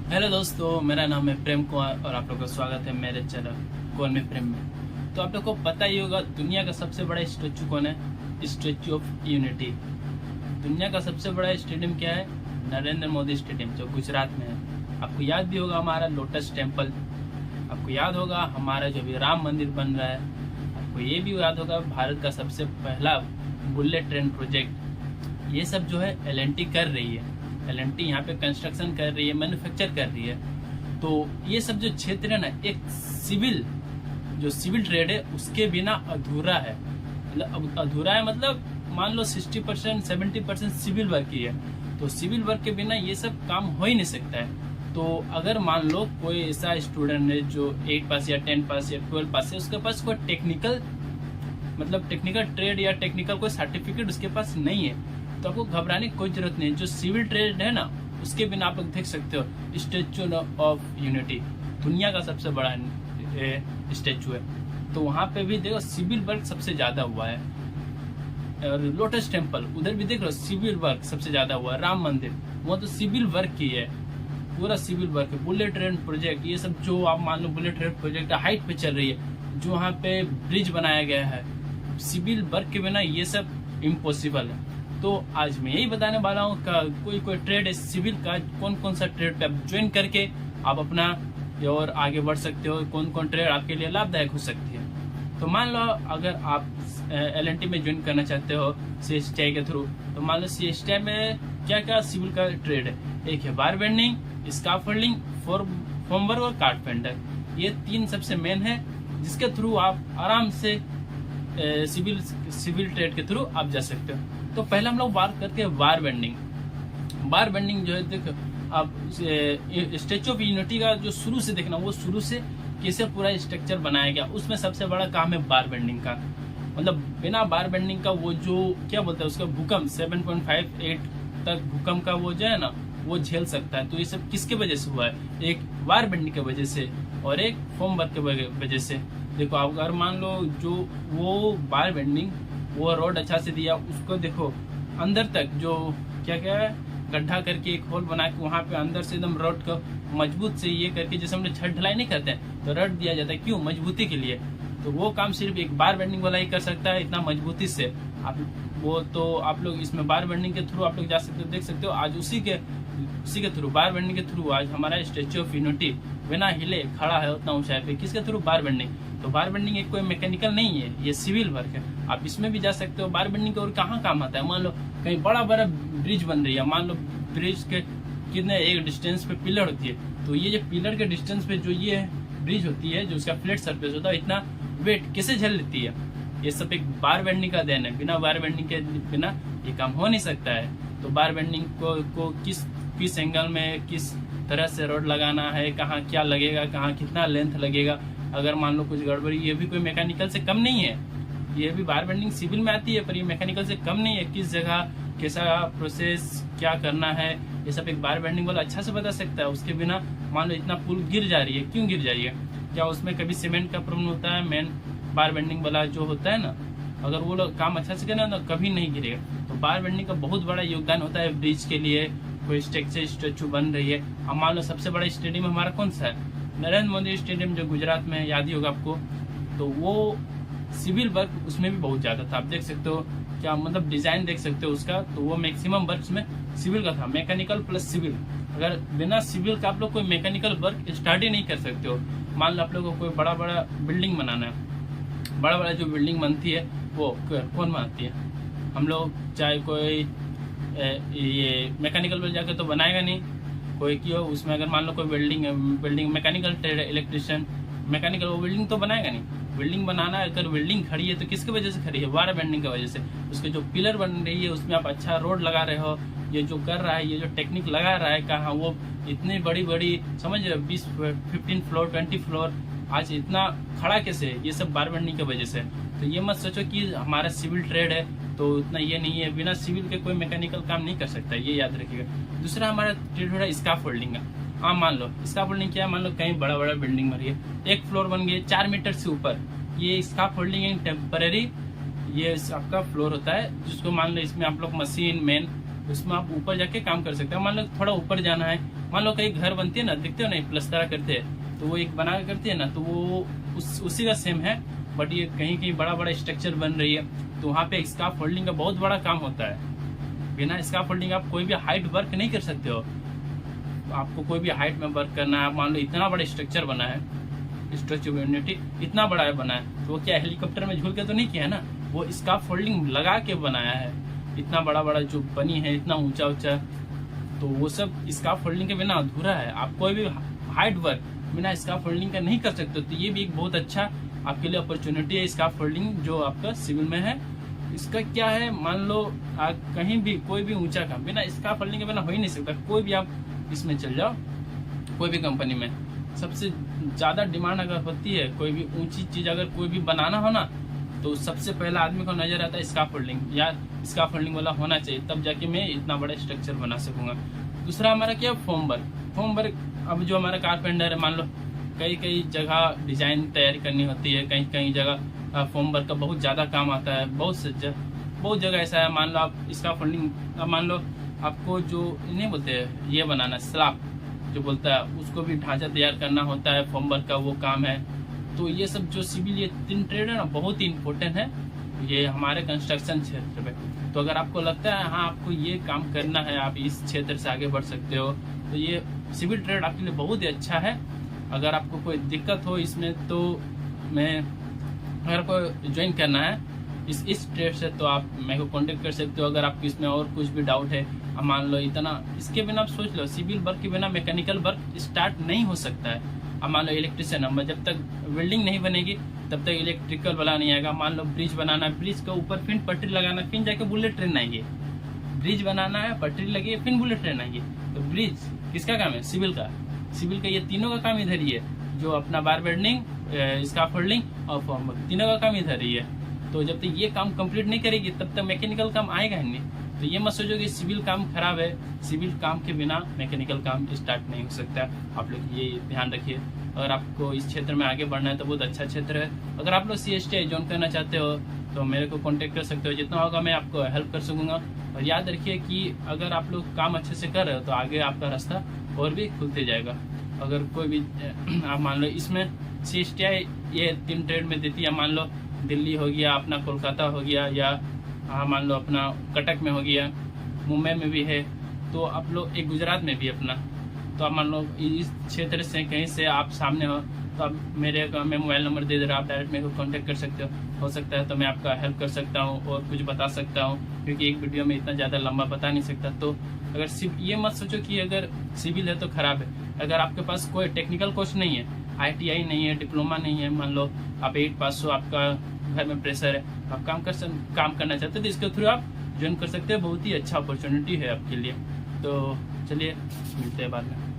Hello दोस्तों, मेरा नाम है प्रेम कुमार और आप लोग का स्वागत है मेरे चैनल कॉल में प्रेम में। तो आप लोग को पता ही होगा दुनिया का सबसे बड़ा स्टेचू कौन है? Statue of unity. दुनिया का सबसे बड़ा स्टेडियम क्या है? नरेंद्र मोदी स्टेडियम, जो गुजरात में है। आपको याद भी होगा हमारा लोटस टेम्पल, आपको याद होगा हमारा जो भी राम मंदिर बन रहा है, आपको ये भी याद होगा भारत का सबसे पहला बुलेट ट्रेन प्रोजेक्ट। ये सब जो है एल&टी कर रही है। एल&टी यहाँ पे कंस्ट्रक्शन कर रही है, मैन्युफैक्चर कर रही है। तो ये सब जो क्षेत्र है ना, एक सिविल ट्रेड है, उसके बिना अधूरा है। मतलब अधूरा है, मतलब मान लो 60% 70% सिविल वर्क ही है। तो सिविल वर्क के बिना ये सब काम हो ही नहीं सकता है। तो अगर मान लो कोई ऐसा स्टूडेंट है जो 8 पास या 10 पास या 12 पास है, उसके पास कोई टेक्निकल ट्रेड या टेक्निकल कोई सर्टिफिकेट उसके पास नहीं है, तो आपको घबराने की कोई जरूरत नहीं है। जो सिविल ट्रेड है ना, उसके बिना आप लोग देख सकते हो स्टेचू ऑफ यूनिटी दुनिया का सबसे बड़ा स्टेचू है। तो वहां पे भी देखो सिविल वर्क सबसे ज्यादा हुआ है। और लोटस टेम्पल उधर भी देख लो सिविल वर्क सबसे ज्यादा हुआ है। राम मंदिर वो तो सिविल वर्क की है, पूरा सिविल वर्क है। बुलेट ट्रेन प्रोजेक्ट, ये सब जो आप मान लो बुलेट ट्रेन प्रोजेक्ट हाइट पे चल रही है, जो वहाँ पे ब्रिज बनाया गया है, सिविल वर्क के बिना ये सब इम्पॉसिबल है। तो आज मैं यही बताने वाला हूँ कोई ट्रेड है सिविल का, कौन कौन सा ट्रेड पे आप ज्वाइन करके आप अपना और आगे बढ़ सकते हो, कौन कौन ट्रेड आपके लिए लाभदायक हो सकती है। तो मान लो अगर आप एल&टी में ज्वाइन करना चाहते हो CSTI के थ्रू, तो मान लो CSTI में क्या क्या सिविल का ट्रेड है। एक है बार बेंडिंग, स्काफोल्डिंग, फॉर्मवर्क और कारपेंटर। ये 3 सबसे मेन है, जिसके थ्रू आप आराम से सिविल ट्रेड के थ्रू आप जा सकते हो। तो पहले हम लोग बात करते हैं बार बेंडिंग। बार बेंडिंग जो है, देखो आप स्टेचू ऑफ यूनिटी का जो शुरू से देखना, वो शुरू से कैसे पूरा स्ट्रक्चर बनाया गया, उसमें सबसे बड़ा काम है बार बेंडिंग का। मतलब बिना बार बेंडिंग का वो जो क्या बोलते हैं उसका भूकंप 7.58 तक भूकंप का वो जो है ना, वो झेल सकता है। तो ये सब किसके वजह से हुआ है? एक बार बेंडिंग की वजह से और एक फॉर्म वर्क की वजह से। देखो आप अगर मान लो जो वो बार बेंडिंग वो रोड अच्छा से दिया, उसको देखो अंदर तक जो क्या क्या है, गड्ढा करके एक होल बना के वहां पे अंदर से एकदम रोड को मजबूत से ये करके, जैसे हम लोग छत ढलाई नहीं करते हैं तो रड दिया जाता है, क्यों? मजबूती के लिए। तो वो काम सिर्फ एक बार बेंडिंग वाला ही कर सकता है, इतना मजबूती से। आप वो तो आप लोग इसमें बार बेंडिंग के थ्रू आप लोग जा सकते हो, देख सकते हो आज उसी के थ्रू बार बेंडिंग के थ्रू आज हमारा स्टेचू ऑफ यूनिटी बिना हिले खड़ा है उतना ऊंचाई पे। किसके थ्रू? बार बेंडिंग। तो बार बेंडिंग एक कोई मैकेनिकल नहीं है, ये सिविल वर्क है। आप इसमें भी जा सकते हो। बार बेंडिंग का और कहाँ काम आता है? मान लो कहीं बड़ा बड़ा ब्रिज बन रही है, मान लो ब्रिज के कितने एक डिस्टेंस पे पिलर होती है, तो ये जो पिलर के डिस्टेंस पे जो ये ब्रिज होती है, जो उसका फ्लैट सरफेस होता है, इतना वेट कैसे झेल लेती है? ये सब एक बार बेंडिंग का देन है। बिना बार बेंडिंग के बिना ये काम हो नहीं सकता है। तो बार बेंडिंग को किस एंगल में किस तरह से रोड लगाना है, कहाँ क्या लगेगा, कहाँ कितना लेंथ लगेगा, अगर मान लो कुछ गड़बड़ी, ये भी कोई मैकेनिकल से कम नहीं है। ये भी बार बेंडिंग सिविल में आती है, पर ये मैकेनिकल से कम नहीं है। किस जगह कैसा प्रोसेस क्या करना है, ये सब एक बार बेंडिंग वाला अच्छा से बता सकता है। उसके बिना मान लो इतना पुल गिर जा रही है, क्यों गिर जा रही है? क्या उसमें कभी सीमेंट का प्रॉब्लम होता है? मेन बार बेंडिंग वाला जो होता है ना, अगर वो लोग काम अच्छा से करें तो कभी नहीं गिरेगा। तो बार बेंडिंग का बहुत बड़ा योगदान होता है ब्रिज के लिए। कोई स्टेचू बन रही है, अब मान लो सबसे बड़ा स्टेडियम हमारा कौन सा है? नरेंद्र मोदी स्टेडियम, जो गुजरात में है, याद ही होगा आपको। तो वो सिविल वर्क उसमें भी बहुत ज्यादा था। आप देख सकते हो क्या, मतलब डिजाइन देख सकते हो उसका। तो वो मैक्सिमम वर्क में सिविल का था, मैकेनिकल प्लस सिविल। अगर बिना सिविल का आप लोग कोई मैकेनिकल वर्क स्टार्ट ही नहीं कर सकते हो। मान लो आप लोग को कोई बड़ा बड़ा बिल्डिंग बनाना है, बड़ा बड़ा जो बिल्डिंग बनती है वो कौन बनाती है? हम लोग। चाहे कोई ये मैकेनिकल पर जाकर तो बनाएगा नहीं कोई, क्यों? उसमें अगर मान लो कोई बिल्डिंग मैकेनिकल ट्रेड है, इलेक्ट्रिशियन मैकेनिकल, वो बिल्डिंग तो बनाएगा नहीं। बिल्डिंग बनाना है, अगर बिल्डिंग खड़ी है तो किसकी वजह से खड़ी है? बार बेंडिंग की वजह से। उसके जो पिलर बन रही है उसमें आप अच्छा रोड लगा रहे हो, ये जो कर रहा है, ये जो टेक्निक लगा रहा है, कहाँ वो इतनी बड़ी बड़ी समझ रहे हो, 20 15 फ्लोर 20 फ्लोर आज इतना खड़ा कैसे है? ये सब बार बेंडिंग की वजह से। तो ये मत सोचो कि हमारा सिविल ट्रेड है तो उतना ये नहीं है, बिना सिविल के कोई मैकेनिकल काम नहीं कर सकता, ये याद रखिएगा। दूसरा हमारा ट्रेड हो रहा है स्काफोल्डिंग का। हाँ मान लो स्काफोल्डिंग क्या है, मान लो कहीं बड़ा बड़ा बिल्डिंग बन रही है, एक फ्लोर बन गई 4 मीटर से ऊपर, ये स्काफोल्डिंग एंड टेम्पररी ये आपका फ्लोर होता है, जिसको मान लो इसमें आप लोग मशीन मैन उसमें आप ऊपर जाके काम कर सकते हैं। मान लो थोड़ा ऊपर जाना है, मान लो कहीं घर बनती है ना, देखते हो ना प्लस्तरा करते हैं, तो वो एक बना के करती है ना, तो वो उसी का सेम है। बट ये कहीं कहीं बड़ा बड़ा स्ट्रक्चर बन रही है, तो वहाँ पे स्काफ फोल्डिंग का बहुत बड़ा काम होता है। बिना स्काफ फोल्डिंग आप कोई भी हाइट वर्क नहीं कर सकते हो। आपको कोई भी हाइट में वर्क करना है, मान लो इतना बड़ा स्ट्रक्चर बना है, स्टैच्यू ऑफ यूनिटी इतना बड़ा है बना है, तो वो क्या हेलीकॉप्टर में झूल के तो नहीं किया है ना, वो स्काफ फोल्डिंग लगा के बनाया है। इतना बड़ा बड़ा जो बनी है, इतना ऊंचा ऊंचा, तो वो सब स्काफ फोल्डिंग के बिना अधूरा है। आप कोई भी हाइट वर्क बिना स्काफ फोल्डिंग का नहीं कर सकते। तो ये भी एक बहुत अच्छा आपके लिए अपॉर्चुनिटी है, स्काफ फोल्डिंग जो आपका सिविल में है। इसका क्या है, मान लो कहीं भी कोई भी ऊंचा काम बिना स्काफ फोल्डिंग के बिना हो ही नहीं सकता। कोई भी आप इसमें चल जाओ, कोई भी कंपनी में सबसे ज्यादा डिमांड अगर होती है, कोई भी ऊंची चीज अगर कोई भी बनाना हो ना, तो सबसे पहला आदमी को नजर आता है स्काफ फोल्डिंग, यार स्काफ फोल्डिंग वाला होना चाहिए, तब जाके मैं इतना बड़ा स्ट्रक्चर बना सकूंगा। दूसरा हमारा क्या, फोम वर्क। अब जो हमारा कारपेंटर है, मान लो कई जगह डिजाइन तैयारी करनी होती है, कहीं जगह फोम वर्क का बहुत ज्यादा काम आता है। बहुत जगह ऐसा है, मान लो आप स्काफ फोल्डिंग, मान लो आपको जो नहीं बोलते हैं ये बनाना, स्लैब जो बोलता है, उसको भी ढांचा तैयार करना होता है, फोम वर्क का वो काम है। तो ये सब जो सिविल, ये 3 ट्रेड है ना, बहुत ही इम्पोर्टेंट है ये हमारे कंस्ट्रक्शन क्षेत्र में। तो अगर आपको लगता है हाँ आपको ये काम करना है, आप इस क्षेत्र से आगे बढ़ सकते हो, तो ये सिविल ट्रेड आपके लिए बहुत ही अच्छा है। अगर आपको कोई दिक्कत हो इसमें, तो अगर आपको ज्वाइन करना है इस ट्रेड से, तो आप मेरे को कांटेक्ट कर सकते हो। अगर आपको इसमें और कुछ भी डाउट है, मान लो इतना इसके बिना आप सोच लो, सिविल वर्क के बिना मैकेनिकल वर्क स्टार्ट नहीं हो सकता है। अब मान लो इलेक्ट्रिशियन, हम जब तक वेल्डिंग नहीं बनेगी तब तक इलेक्ट्रिकल वाला नहीं आएगा। मान लो ब्रिज बनाना है, ब्रिज के ऊपर फिर पटरी लगाना, फिर जाके बुलेट ट्रेन आएगी। ब्रिज बनाना है, पटरी लगी, फिर बुलेट ट्रेन आएगी। तो ब्रिज किसका काम है, सिविल का। ये तीनों का काम इधर ही है, जो अपना बार बेंडिंग, स्काफोल्डिंग और फॉर्म वर्क, तीनों का काम इधर ही है। तो जब तक ये काम कंप्लीट नहीं करेगी तब तक मैकेनिकल काम आएगा ही नहीं। तो ये मत सोचो कि सिविल काम खराब है, सिविल काम के बिना मैकेनिकल काम स्टार्ट नहीं हो सकता। आप लोग ये ध्यान रखिए। अगर आपको इस क्षेत्र में आगे बढ़ना है तो बहुत अच्छा क्षेत्र है। अगर आप लोग CSTI ज्वाइन करना चाहते हो तो मेरे को कांटेक्ट कर सकते हो, जितना होगा मैं आपको हेल्प कर सकूंगा। और याद रखिए कि अगर आप लोग काम अच्छे से कर रहे हो तो आगे आपका रास्ता और भी खुलते जाएगा। अगर कोई भी आप मान लो इसमें CSTI ये 3 ट्रेड में देती है, मान लो दिल्ली हो गया, अपना कोलकाता हो गया, या मान लो अपना कटक में हो गया, मुंबई में भी है, तो आप लोग एक गुजरात में भी अपना, तो आप मान लो इस क्षेत्र से कहीं से आप सामने हो, तो आप मैं मोबाइल नंबर दे दे रहा, आप डायरेक्ट मेरे को कांटेक्ट कर सकते हो सकता है तो मैं आपका हेल्प कर सकता हूँ और कुछ बता सकता हूँ, क्योंकि एक वीडियो में इतना ज़्यादा लंबा बता नहीं सकता। तो अगर ये मत सोचो कि अगर सिविल है तो खराब है। अगर आपके पास कोई टेक्निकल कोर्स नहीं है, ITI नहीं है, डिप्लोमा नहीं है, मान लो आप 8 पास हो, आपका घर में प्रेशर है, आप काम करना चाहते हो, तो इसके थ्रू आप ज्वाइन कर सकते हैं। बहुत ही अच्छा अपॉर्चुनिटी है आपके लिए। तो चलिए मिलते हैं बाद में।